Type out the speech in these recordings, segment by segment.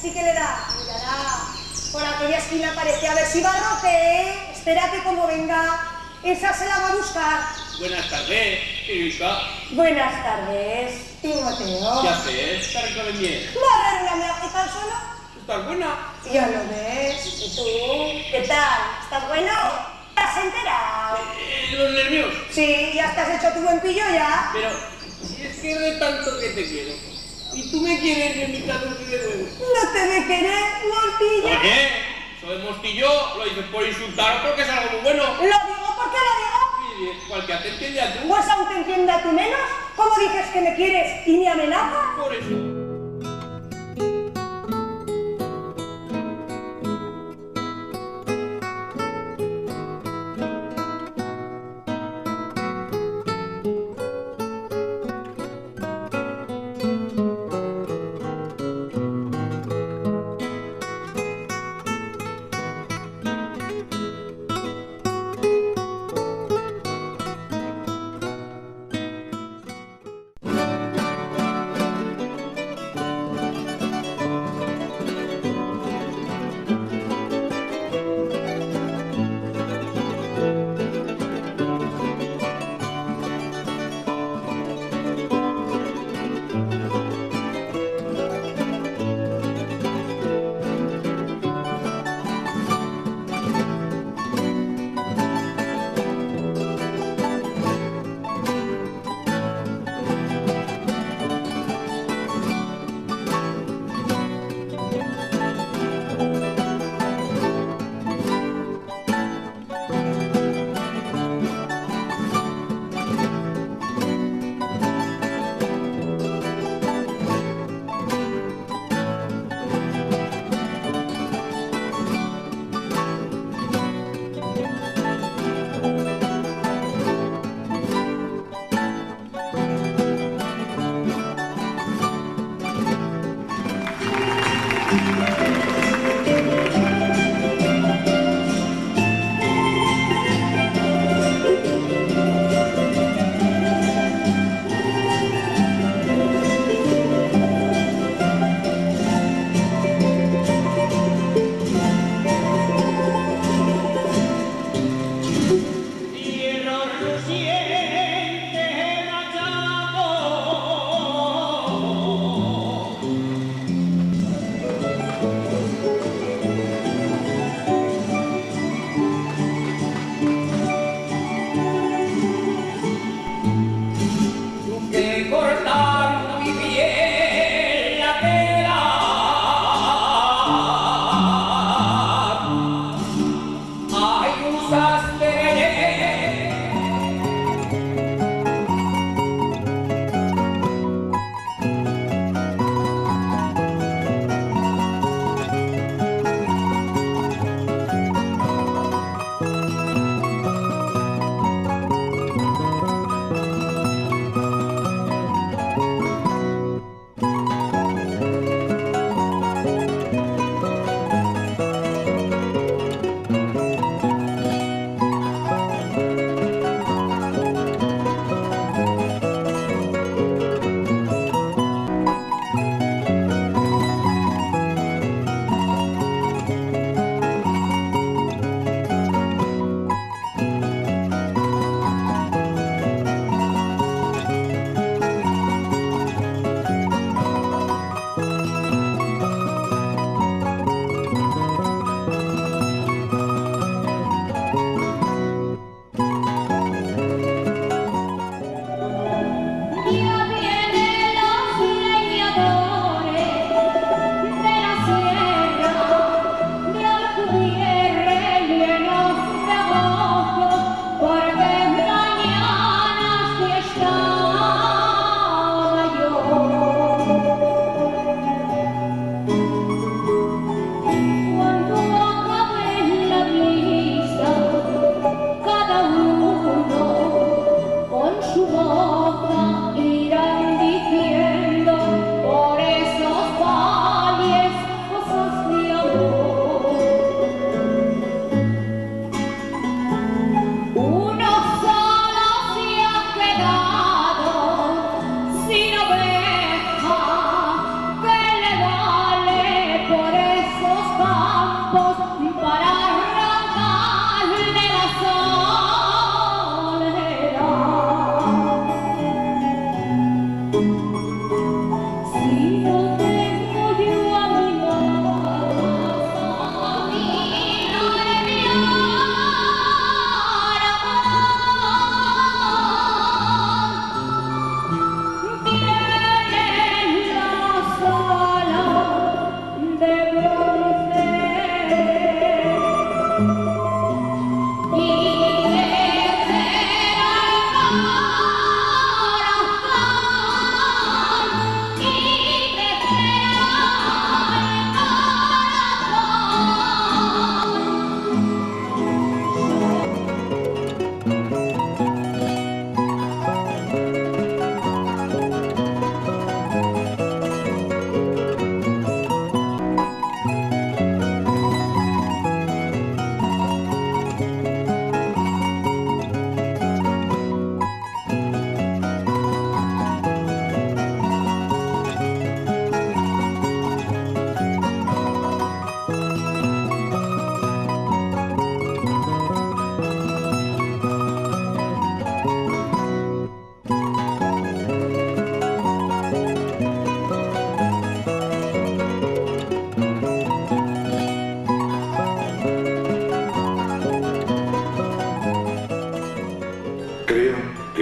sí que le da. Mirará. Por aquella esquina parece a ver si barrote, ¿eh? Espera que como venga, esa se la va a buscar. Buenas tardes, hija. Buenas tardes, Timoteo. ¿Qué haces? ¿Te recogen bien? ¿Barrer una miajita al suelo? ¿Estás buena? Ya lo ves. ¿Y tú? ¿Qué tal? ¿Estás bueno? ¿Te has enterado? ¿Los nervios? Sí, ya estás hecho tu buen pillo ya. Pero, si es que de tanto que te quiero. Y tú me quieres en mi caduque de huevo. No te de querer, mortillo. ¿Por qué? Eso de mostillo lo dices por insultar o porque es algo muy bueno. Lo digo porque lo digo. Y cualquiera te entiende a tú. Pues aún te entiende a ti menos. ¿Cómo dices que me quieres y me amenazas? Por eso.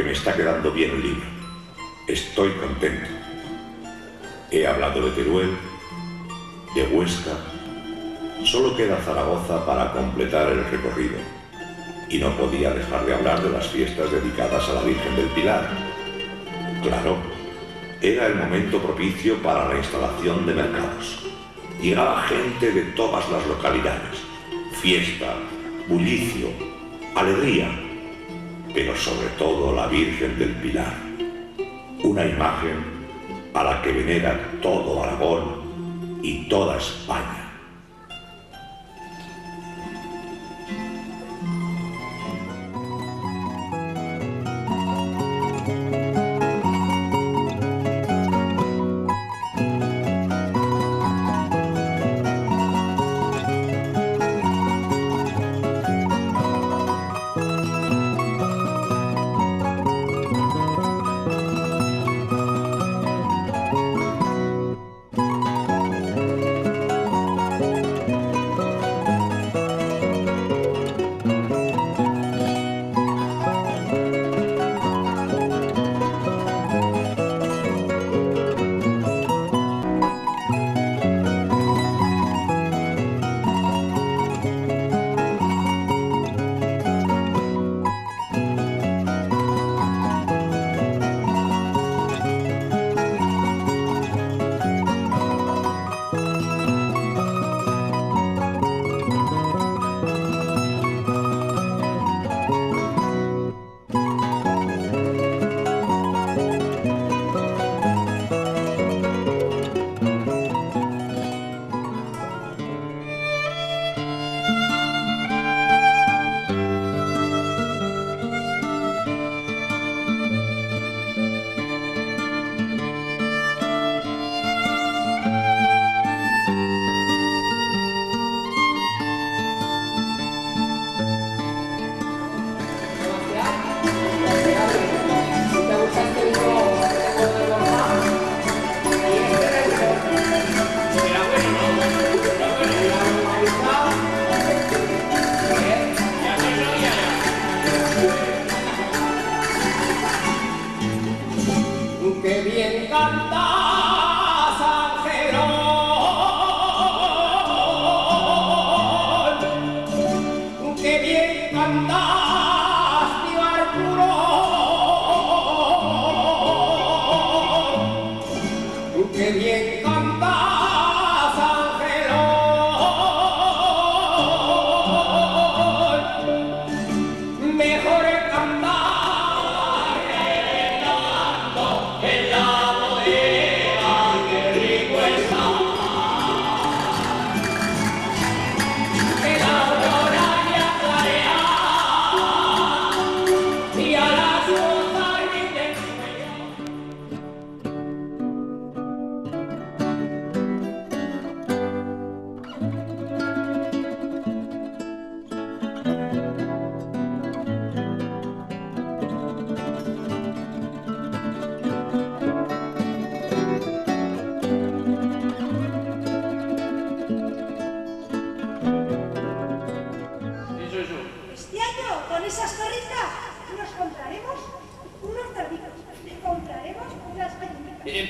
porque me está quedando bien el libro. Estoy contento. He hablado de Teruel, de Huesca. Solo queda Zaragoza para completar el recorrido. Y no podía dejar de hablar de las fiestas dedicadas a la Virgen del Pilar. Claro, era el momento propicio para la instalación de mercados. Llegaba gente de todas las localidades. Fiesta, bullicio, alegría, pero sobre todo la Virgen del Pilar. Una imagen a la que venera todo Aragón y toda España.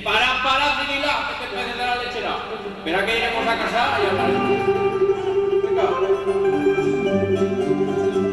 Para, Cirila, que te puedes de la lechera. Verá que iremos a casa y hablaremos. Venga.